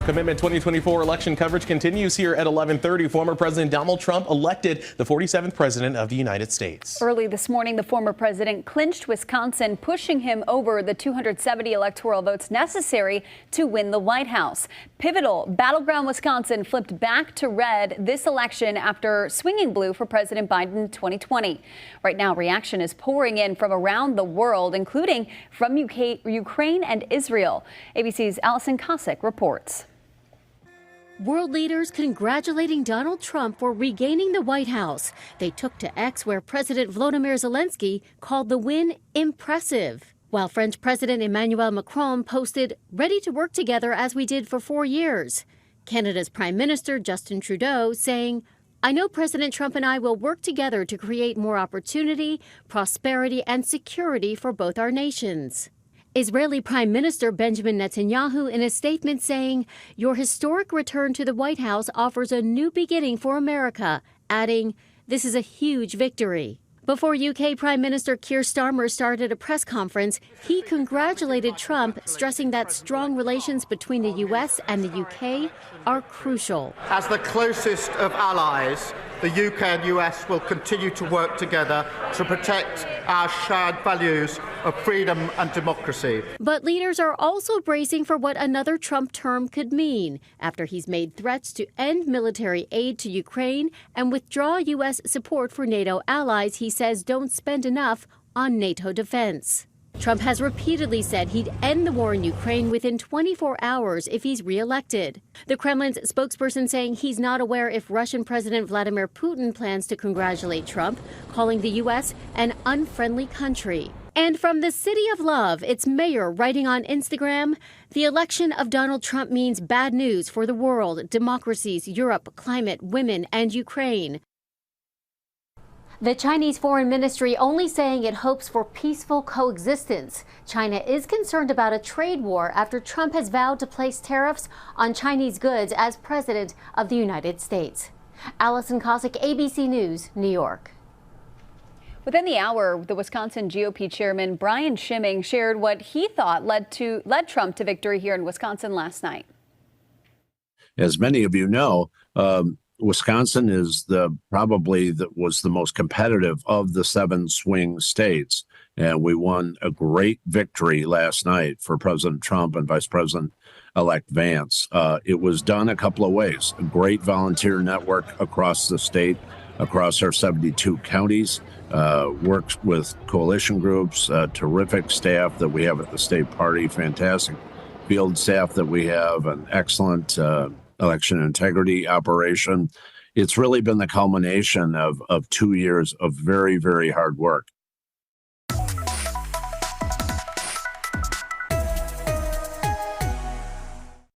Commitment 2024 election coverage continues here at 11:30. Former President Donald Trump elected the 47th president of the United States. Early this morning, the former president clinched Wisconsin, pushing him over the 270 electoral votes necessary to win the White House. Pivotal battleground Wisconsin flipped back to red this election after swinging blue for President Biden in 2020. Right now, reaction is pouring in from around the world, including from Ukraine and Israel. ABC's Allison Cossack reports. World leaders congratulating Donald Trump for regaining the White House. They took to X, where President Volodymyr Zelensky called the win impressive, while French President Emmanuel Macron posted, "Ready to work together as we did for 4 years." Canada's Prime Minister Justin Trudeau saying, "I know President Trump and I will work together to create more opportunity, prosperity, and security for both our nations." Israeli Prime Minister Benjamin Netanyahu in a statement saying, "Your historic return to the White House offers a new beginning for America," adding, "This is a huge victory." Before UK Prime Minister Keir Starmer started a press conference, he congratulated Trump, stressing that strong relations between the US and the UK are crucial. As the closest of allies, the UK and US will continue to work together to protect our shared values of freedom and democracy. But leaders are also bracing for what another Trump term could mean, after he's made threats to end military aid to Ukraine and withdraw U.S. support for NATO allies he says don't spend enough on NATO defense. Trump has repeatedly said he'd end the war in Ukraine within 24 hours if he's reelected. The Kremlin's spokesperson saying he's not aware if Russian President Vladimir Putin plans to congratulate Trump, calling the U.S. an unfriendly country. And from the City of Love, its mayor writing on Instagram, "The election of Donald Trump means bad news for the world, democracies, Europe, climate, women, and Ukraine." The Chinese Foreign Ministry only saying it hopes for peaceful coexistence. China is concerned about a trade war after Trump has vowed to place tariffs on Chinese goods as president of the United States. Allison Cossack, ABC News, New York. Within the hour, the Wisconsin GOP chairman Brian Schimming shared what he thought led Trump to victory here in Wisconsin last night. As many of you know, Wisconsin is was the most competitive of the 7 swing states, and we won a great victory last night for President Trump and Vice President-elect Vance. It was done a couple of ways: a great volunteer network across the state, across our 72 counties, worked with coalition groups, terrific staff that we have at the state party, fantastic field staff that we have, an excellent election integrity operation. It's really been the culmination of 2 years of very, very hard work.